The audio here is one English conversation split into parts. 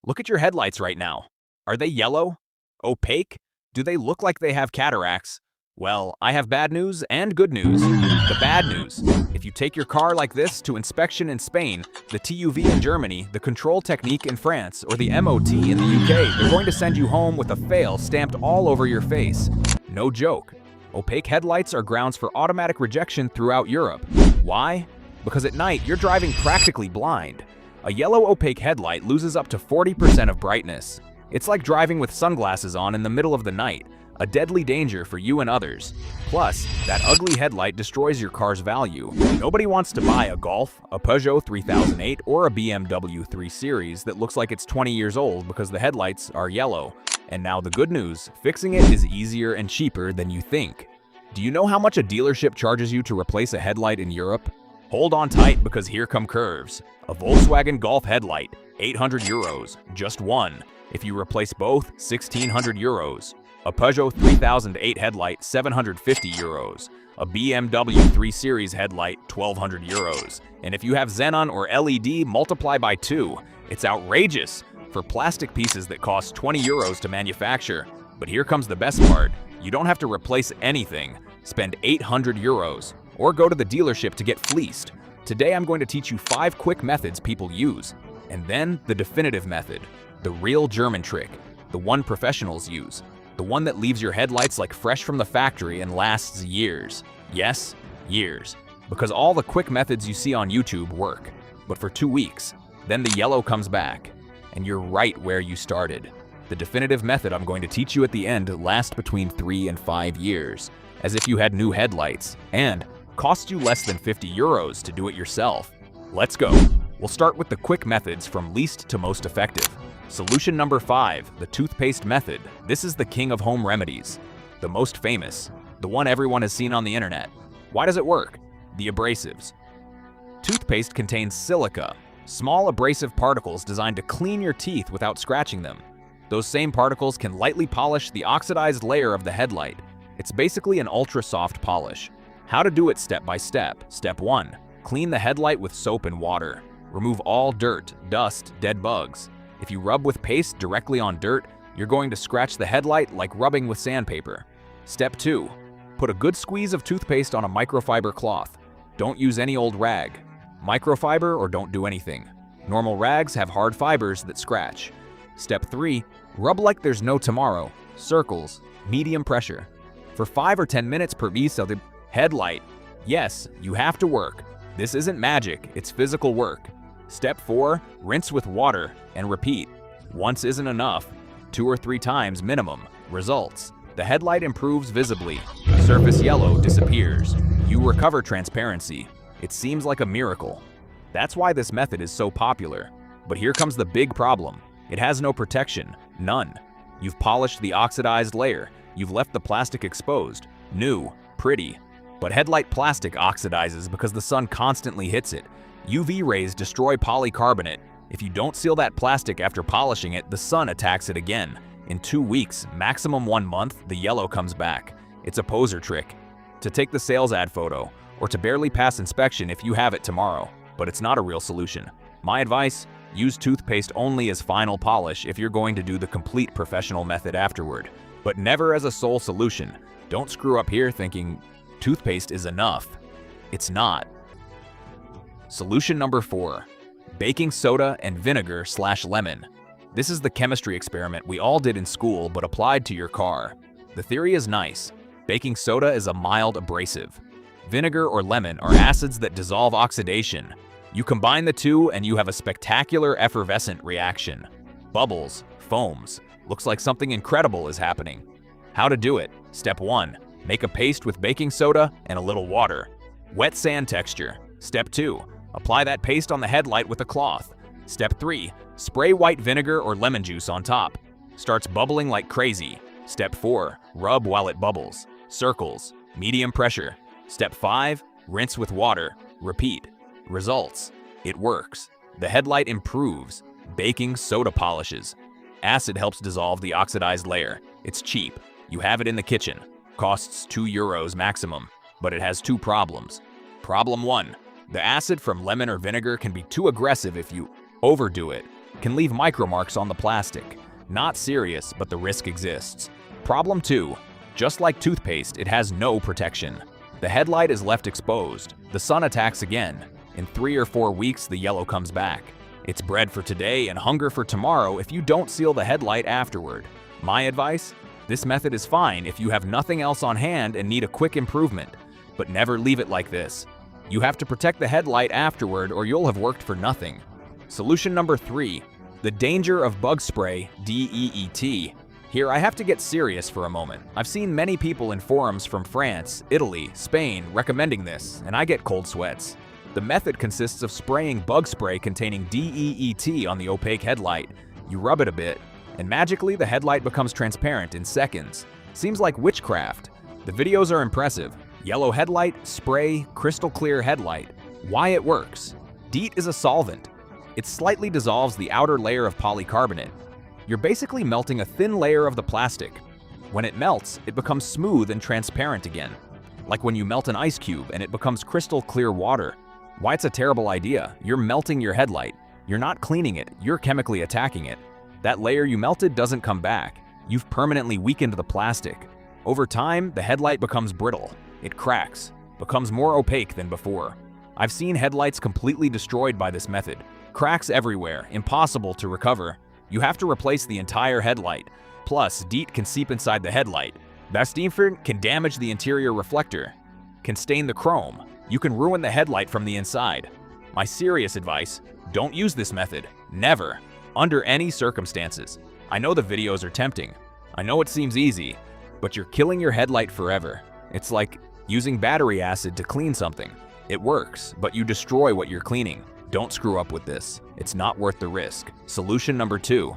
Look at your headlights right now. Are they yellow? Opaque? Do they look like they have cataracts? Well, I have bad news and good news. The bad news: if you take your car like this to inspection in Spain, the TÜV in Germany, the control technique in France, or the MOT in the UK, they're going to send you home with a fail stamped all over your face. No joke. Opaque headlights are grounds for automatic rejection throughout Europe. Why? Because at night, you're driving practically blind. A yellow opaque headlight loses up to 40% of brightness. It's like driving with sunglasses on in the middle of the night, a deadly danger for you and others. Plus, that ugly headlight destroys your car's value. Nobody wants to buy a Golf, a Peugeot 3008, or a BMW 3 Series that looks like it's 20 years old because the headlights are yellow. And now the good news, fixing it is easier and cheaper than you think. Do you know how much a dealership charges you to replace a headlight in Europe? Hold on tight because here come curves. A Volkswagen Golf headlight, 800 euros, just one. If you replace both, 1600 euros. A Peugeot 3008 headlight, 750 euros. A BMW 3 Series headlight, 1200 euros. And if you have xenon or LED, multiply by 2. It's outrageous for plastic pieces that cost 20 euros to manufacture. But here comes the best part. You don't have to replace anything. Spend 800 euros. Or go to the dealership to get fleeced. Today I'm going to teach you 5 quick methods people use. And then the definitive method. The real German trick. The one professionals use. The one that leaves your headlights like fresh from the factory and lasts years. Yes, years. Because all the quick methods you see on YouTube work. But for 2 weeks. Then the yellow comes back. And you're right where you started. The definitive method I'm going to teach you at the end lasts between 3 and 5 years. As if you had new headlights. And costs you less than 50 euros to do it yourself. Let's go. We'll start with the quick methods from least to most effective. Solution number 5, the toothpaste method. This is the king of home remedies. The most famous. The one everyone has seen on the internet. Why does it work? The abrasives. Toothpaste contains silica, small abrasive particles designed to clean your teeth without scratching them. Those same particles can lightly polish the oxidized layer of the headlight. It's basically an ultra-soft polish. How to do it step by step. Step 1. Clean the headlight with soap and water. Remove all dirt, dust, dead bugs. If you rub with paste directly on dirt, you're going to scratch the headlight like rubbing with sandpaper. Step 2. Put a good squeeze of toothpaste on a microfiber cloth. Don't use any old rag. Microfiber or don't do anything. Normal rags have hard fibers that scratch. Step 3. Rub like there's no tomorrow. Circles, medium pressure. For 5 or 10 minutes per piece of the headlight. Yes, you have to work. This isn't magic, it's physical work. Step 4. Rinse with water and repeat. Once isn't enough. 2 or 3 times minimum. Results. The headlight improves visibly. Surface yellow disappears. You recover transparency. It seems like a miracle. That's why this method is so popular. But here comes the big problem. It has no protection. None. You've polished the oxidized layer. You've left the plastic exposed. New. Pretty. But headlight plastic oxidizes because the sun constantly hits it. UV rays destroy polycarbonate. If you don't seal that plastic after polishing it, the sun attacks it again. In 2 weeks, maximum 1 month, the yellow comes back. It's a poser trick. To take the sales ad photo, or to barely pass inspection if you have it tomorrow. But it's not a real solution. My advice, use toothpaste only as final polish if you're going to do the complete professional method afterward. But never as a sole solution. Don't screw up here thinking toothpaste is enough. It's not. Solution number 4. Baking soda and vinegar/lemon. This is the chemistry experiment we all did in school but applied to your car. The theory is nice. Baking soda is a mild abrasive. Vinegar or lemon are acids that dissolve oxidation. You combine the two and you have a spectacular effervescent reaction. Bubbles, foams. Looks like something incredible is happening. How to do it. Step 1. Make a paste with baking soda and a little water. Wet sand texture. Step 2. Apply that paste on the headlight with a cloth. Step 3. Spray white vinegar or lemon juice on top. Starts bubbling like crazy. Step 4. Rub while it bubbles. Circles. Medium pressure. Step 5. Rinse with water. Repeat. Results. It works. The headlight improves. Baking soda polishes. Acid helps dissolve the oxidized layer. It's cheap. You have it in the kitchen. Costs 2 euros maximum. But it has 2 problems. Problem 1. The acid from lemon or vinegar can be too aggressive if you overdo it. can leave micromarks on the plastic. Not serious, but the risk exists. Problem 2. Just like toothpaste, it has no protection. The headlight is left exposed. The sun attacks again. In 3 or 4 weeks, the yellow comes back. It's bread for today and hunger for tomorrow if you don't seal the headlight afterward. My advice? This method is fine if you have nothing else on hand and need a quick improvement, but never leave it like this. You have to protect the headlight afterward or you'll have worked for nothing. Solution number 3. The danger of bug spray, DEET. Here I have to get serious for a moment. I've seen many people in forums from France, Italy, Spain recommending this, and I get cold sweats. The method consists of spraying bug spray containing DEET on the opaque headlight. You rub it a bit, and magically the headlight becomes transparent in seconds. Seems like witchcraft. The videos are impressive. Yellow headlight, spray, crystal clear headlight. Why it works? DEET is a solvent. It slightly dissolves the outer layer of polycarbonate. You're basically melting a thin layer of the plastic. When it melts, it becomes smooth and transparent again. Like when you melt an ice cube and it becomes crystal clear water. Why it's a terrible idea? You're melting your headlight. You're not cleaning it, you're chemically attacking it. That layer you melted doesn't come back. You've permanently weakened the plastic. Over time, the headlight becomes brittle. It cracks, becomes more opaque than before. I've seen headlights completely destroyed by this method. Cracks everywhere, impossible to recover. You have to replace the entire headlight. Plus, DEET can seep inside the headlight. Best different can damage the interior reflector, can stain the chrome. You can ruin the headlight from the inside. My serious advice, don't use this method. Never. Under any circumstances. I know the videos are tempting. I know it seems easy, but you're killing your headlight forever. It's like using battery acid to clean something. It works, but you destroy what you're cleaning. Don't screw up with this. It's not worth the risk. Solution number 2.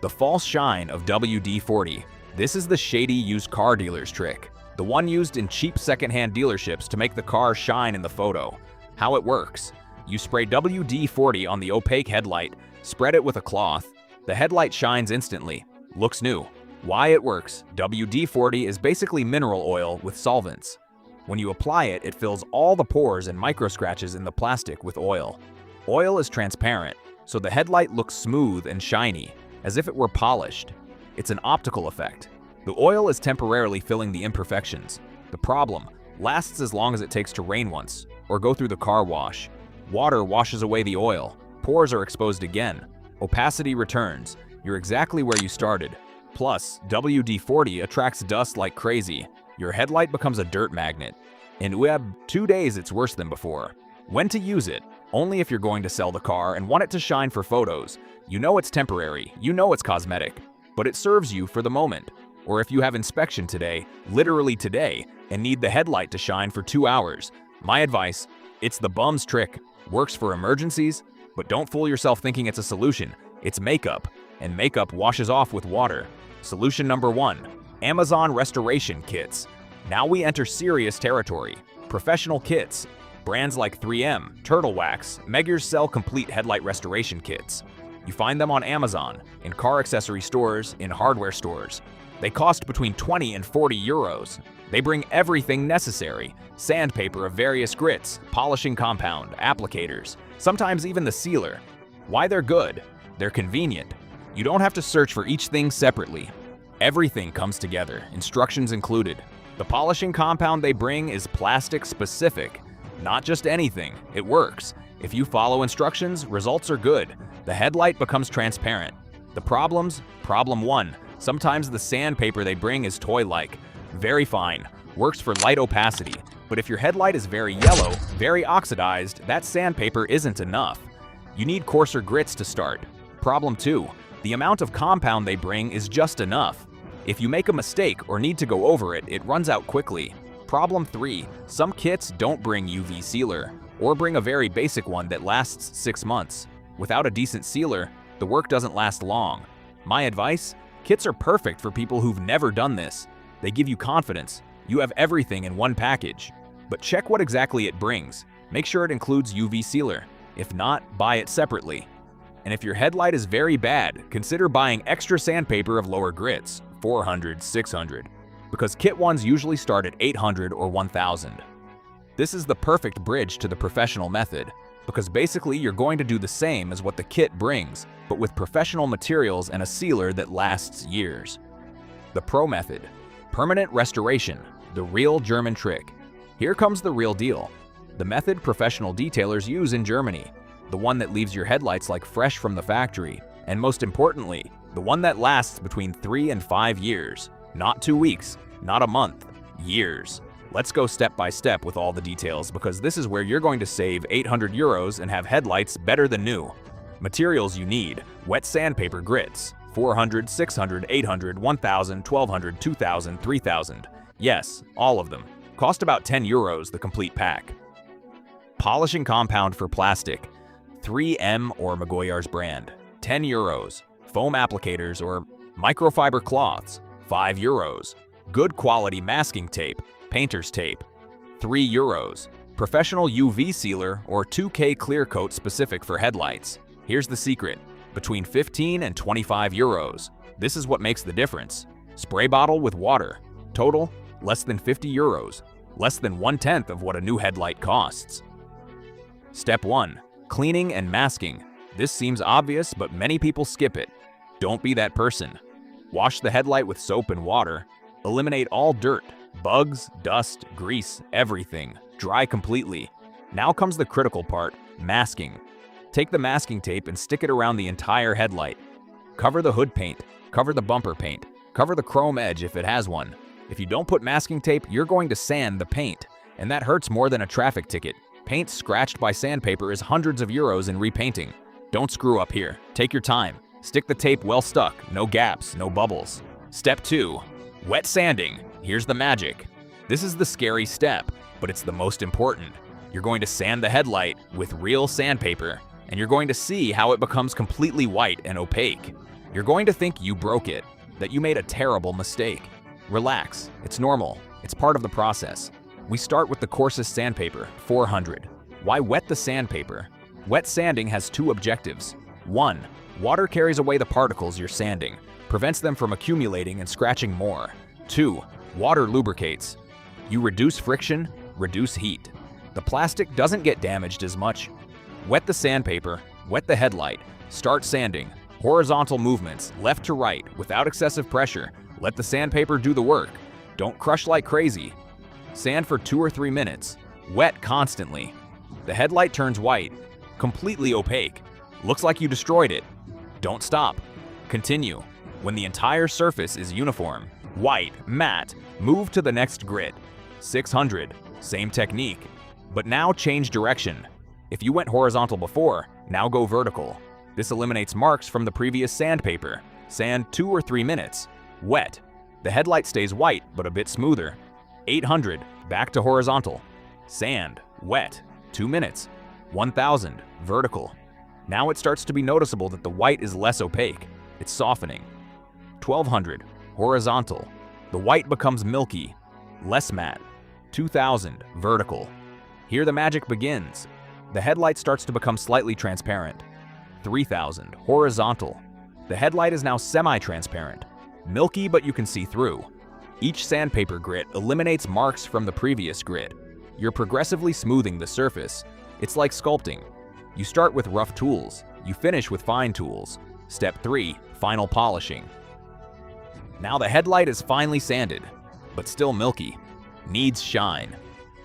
The false shine of WD-40. This is the shady used car dealer's trick. The one used in cheap secondhand dealerships to make the car shine in the photo. How it works. You spray WD-40 on the opaque headlight, spread it with a cloth. The headlight shines instantly. Looks new. Why it works. WD-40 is basically mineral oil with solvents. When you apply it, it fills all the pores and micro scratches in the plastic with oil. Oil is transparent, so the headlight looks smooth and shiny, as if it were polished. It's an optical effect. The oil is temporarily filling the imperfections. The problem lasts as long as it takes to rain once, or go through the car wash. Water washes away the oil. Pores are exposed again. Opacity returns. You're exactly where you started. Plus, WD-40 attracts dust like crazy. Your headlight becomes a dirt magnet. In 2 days, it's worse than before. When to use it? Only if you're going to sell the car and want it to shine for photos. You know it's temporary, you know it's cosmetic, but it serves you for the moment. Or if you have inspection today, literally today, and need the headlight to shine for 2 hours. My advice, it's the bum's trick. Works for emergencies, but don't fool yourself thinking it's a solution. It's makeup, and makeup washes off with water. Solution number 1. Amazon restoration kits. Now we enter serious territory. Professional kits. Brands like 3M, Turtle Wax, Meggers sell complete headlight restoration kits. You find them on Amazon, in car accessory stores, in hardware stores. They cost between 20 and 40 euros. They bring everything necessary. Sandpaper of various grits, polishing compound, applicators, sometimes even the sealer. Why they're good? They're convenient. You don't have to search for each thing separately. Everything comes together, instructions included. The polishing compound they bring is plastic specific. Not just anything, it works. If you follow instructions, results are good. The headlight becomes transparent. The problems? Problem 1. Sometimes the sandpaper they bring is toy-like. Very fine. Works for light opacity. But if your headlight is very yellow, very oxidized, that sandpaper isn't enough. You need coarser grits to start. Problem 2. The amount of compound they bring is just enough. If you make a mistake or need to go over it, it runs out quickly. Problem 3. Some kits don't bring UV sealer, or bring a very basic one that lasts 6 months. Without a decent sealer, the work doesn't last long. My advice? Kits are perfect for people who've never done this. They give you confidence. You have everything in one package. But check what exactly it brings. Make sure it includes UV sealer. If not, buy it separately. And if your headlight is very bad, consider buying extra sandpaper of lower grits, 400, 600, because kit ones usually start at 800 or 1000. This is the perfect bridge to the professional method. Because basically you're going to do the same as what the kit brings, but with professional materials and a sealer that lasts years. The Pro Method. Permanent restoration. The real German trick. Here comes the real deal. The method professional detailers use in Germany. The one that leaves your headlights like fresh from the factory. And most importantly, the one that lasts between 3 and 5 years. Not 2 weeks, not a month, years. Let's go step by step with all the details because this is where you're going to save 800 euros and have headlights better than new. Materials you need: wet sandpaper grits, 400, 600, 800, 1000, 1200, 2000, 3000. Yes, all of them. Cost about 10 euros the complete pack. Polishing compound for plastic, 3M or Maguiar's brand, 10 euros. Foam applicators or microfiber cloths, 5 euros. Good quality masking tape, painter's tape, 3 euros. Professional UV sealer or 2K clear coat specific for headlights. Here's the secret, between 15 and 25 euros. This is what makes the difference. Spray bottle with water, total less than 50 euros, less than 1/10 of what a new headlight costs. Step 1. Cleaning and masking. This seems obvious, but many people skip it. Don't be that person. Wash the headlight with soap and water. Eliminate all dirt, bugs, dust, grease, everything. Dry completely. Now comes the critical part, masking. Take the masking tape and stick it around the entire headlight. Cover the hood paint, cover the bumper paint, cover the chrome edge if it has one. If you don't put masking tape, you're going to sand the paint, and that hurts more than a traffic ticket. Paint scratched by sandpaper is hundreds of euros in repainting. Don't screw up here. Take your time. Stick the tape well stuck, no gaps, no bubbles. Step 2. Wet sanding. Here's the magic. This is the scary step, but it's the most important. You're going to sand the headlight with real sandpaper, and you're going to see how it becomes completely white and opaque. You're going to think you broke it, that you made a terrible mistake. Relax, it's normal, it's part of the process. We start with the coarsest sandpaper, 400. Why wet the sandpaper? Wet sanding has 2 objectives. 1. Water carries away the particles you're sanding, prevents them from accumulating and scratching more. 2. Water lubricates. You reduce friction, reduce heat. The plastic doesn't get damaged as much. Wet the sandpaper, wet the headlight, start sanding. Horizontal movements, left to right, without excessive pressure. Let the sandpaper do the work. Don't crush like crazy. Sand for 2 or 3 minutes. Wet constantly. The headlight turns white, completely opaque. Looks like you destroyed it. Don't stop. Continue. When the entire surface is uniform, white, matte, move to the next grit. 600. Same technique. But now change direction. If you went horizontal before, now go vertical. This eliminates marks from the previous sandpaper. Sand 2 or 3 minutes. Wet. The headlight stays white, but a bit smoother. 800. Back to horizontal. Sand. Wet. 2 minutes. 1000. Vertical. Now it starts to be noticeable that the white is less opaque. It's softening. 1200. Horizontal. The white becomes milky, less matte. 2000. Vertical. Here the magic begins. The headlight starts to become slightly transparent. 3000. Horizontal. The headlight is now semi-transparent. Milky, but you can see through. Each sandpaper grit eliminates marks from the previous grit. You're progressively smoothing the surface. It's like sculpting. You start with rough tools. You finish with fine tools. Step 3. Final polishing. Now the headlight is finely sanded, but still milky. Needs shine.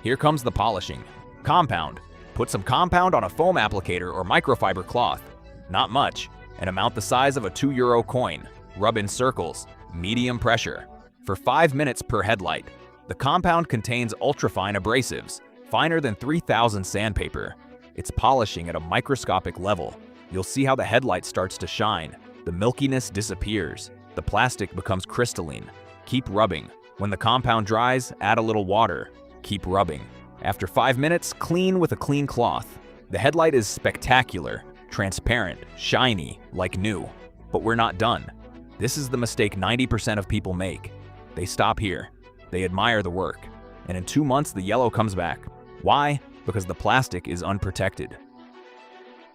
Here comes the polishing. Compound. Put some compound on a foam applicator or microfiber cloth. Not much. An amount the size of a €2 coin. Rub in circles. Medium pressure. For 5 minutes per headlight. The compound contains ultrafine abrasives, finer than 3000 sandpaper. It's polishing at a microscopic level. You'll see how the headlight starts to shine. The milkiness disappears. The plastic becomes crystalline. Keep rubbing. When the compound dries, add a little water. Keep rubbing. After 5 minutes, clean with a clean cloth. The headlight is spectacular, transparent, shiny, like new. But we're not done. This is the mistake 90% of people make. They stop here. They admire the work. And in 2 months, the yellow comes back. Why? Because the plastic is unprotected.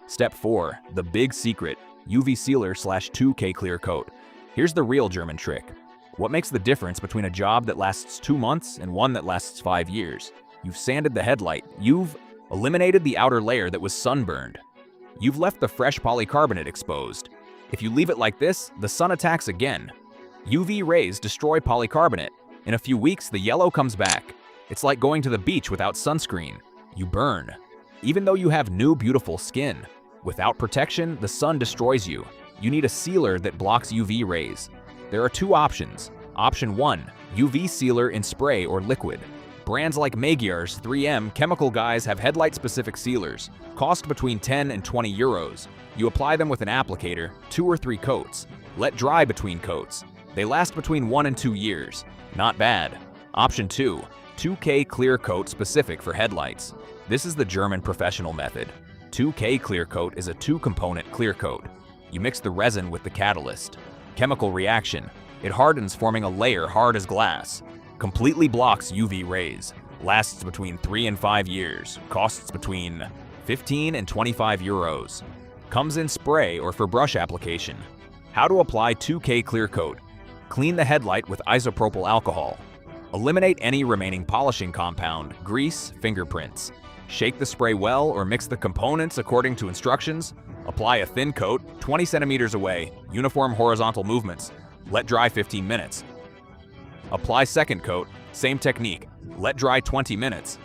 Step 4. The big secret. UV sealer / 2K clear coat. Here's the real German trick. What makes the difference between a job that lasts 2 months and one that lasts 5 years? You've sanded the headlight. You've eliminated the outer layer that was sunburned. You've left the fresh polycarbonate exposed. If you leave it like this, the sun attacks again. UV rays destroy polycarbonate. In a few weeks, the yellow comes back. It's like going to the beach without sunscreen. You burn. Even though you have new, beautiful skin. Without protection, the sun destroys you. You need a sealer that blocks UV rays. There are two options. Option 1, UV sealer in spray or liquid. Brands like Magyar's, 3M, Chemical Guys have headlight-specific sealers. Cost between 10 and 20 euros. You apply them with an applicator, 2 or 3 coats. Let dry between coats. They last between 1 and 2 years. Not bad. Option 2, 2K clear coat specific for headlights. This is the German professional method. 2K clear coat is a 2-component clear coat. You mix the resin with the catalyst. Chemical reaction. It hardens, forming a layer hard as glass. Completely blocks UV rays. Lasts between 3 and 5 years. Costs between 15 and 25 euros. Comes in spray or for brush application. How to apply 2K clear coat. Clean the headlight with isopropyl alcohol. Eliminate any remaining polishing compound, grease, fingerprints. Shake the spray well or mix the components according to instructions. Apply a thin coat, 20 centimeters away, uniform horizontal movements. Let dry 15 minutes. Apply second coat, same technique. Let dry 20 minutes.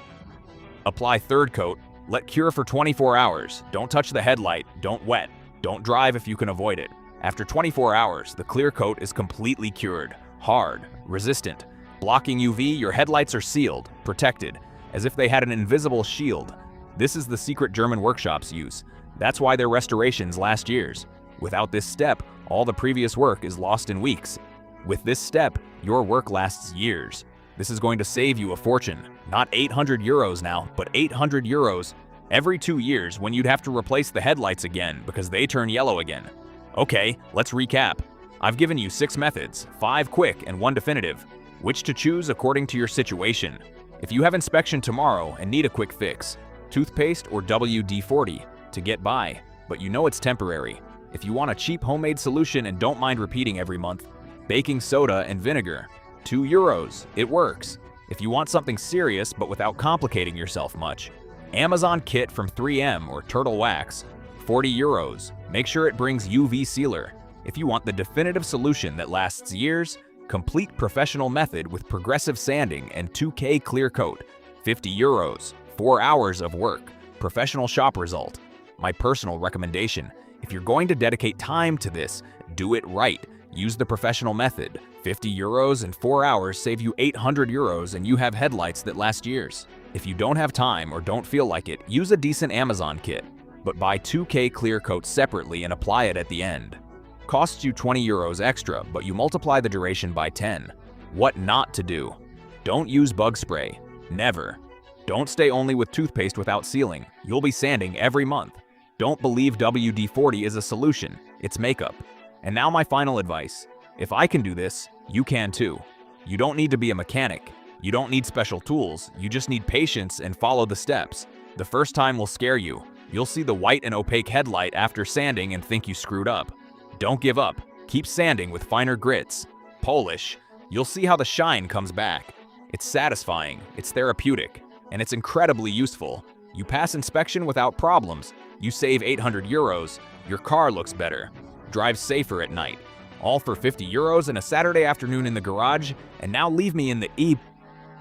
Apply third coat, let cure for 24 hours. Don't touch the headlight, don't wet. Don't drive if you can avoid it. After 24 hours, the clear coat is completely cured, hard, resistant. Blocking UV, your headlights are sealed, protected, as if they had an invisible shield. This is the secret German workshops use. That's why their restorations last years. Without this step, all the previous work is lost in weeks. With this step, your work lasts years. This is going to save you a fortune. Not 800 euros now, but 800 euros every 2 years when you'd have to replace the headlights again because they turn yellow again. Okay, let's recap. I've given you 6 methods, 5 quick and 1 definitive. Which to choose according to your situation. If you have inspection tomorrow and need a quick fix, toothpaste or WD-40 to get by, but you know it's temporary. If you want a cheap homemade solution and don't mind repeating every month, baking soda and vinegar, 2 euros, it works. If you want something serious but without complicating yourself much, Amazon kit from 3M or Turtle Wax, 40 euros. Make sure it brings UV sealer. If you want the definitive solution that lasts years, complete professional method with progressive sanding and 2K clear coat, 50 euros, 4 hours of work, professional shop result. My personal recommendation, if you're going to dedicate time to this, do it right. Use the professional method. 50 euros and 4 hours save you 800 euros and you have headlights that last years. If you don't have time or don't feel like it, use a decent Amazon kit, but buy 2K clear coat separately and apply it at the end. Costs you 20 euros extra, but you multiply the duration by 10. What not to do? Don't use bug spray. Never. Don't stay only with toothpaste without sealing. You'll be sanding every month. Don't believe WD-40 is a solution. It's makeup. And now my final advice. If I can do this, you can too. You don't need to be a mechanic. You don't need special tools. You just need patience and follow the steps. The first time will scare you. You'll see the white and opaque headlight after sanding and think you screwed up. Don't give up. Keep sanding with finer grits. Polish. You'll see how the shine comes back. It's satisfying, it's therapeutic, and it's incredibly useful. You pass inspection without problems. You save 800 euros. Your car looks better. Drive safer at night. All for 50 euros and a Saturday afternoon in the garage. And now leave me in the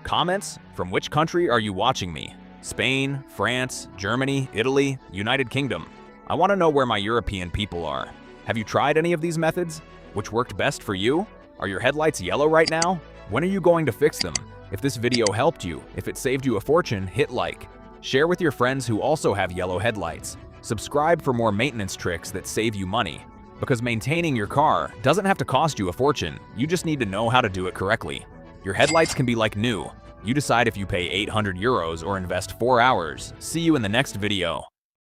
comments. From which country are you watching me? Spain, France, Germany, Italy, United Kingdom. I want to know where my European people are. Have you tried any of these methods? Which worked best for you? Are your headlights yellow right now? When are you going to fix them? If this video helped you, if it saved you a fortune, hit like. Share with your friends who also have yellow headlights. Subscribe for more maintenance tricks that save you money. Because maintaining your car doesn't have to cost you a fortune, you just need to know how to do it correctly. Your headlights can be like new. You decide if you pay 800 euros or invest 4 hours. See you in the next video.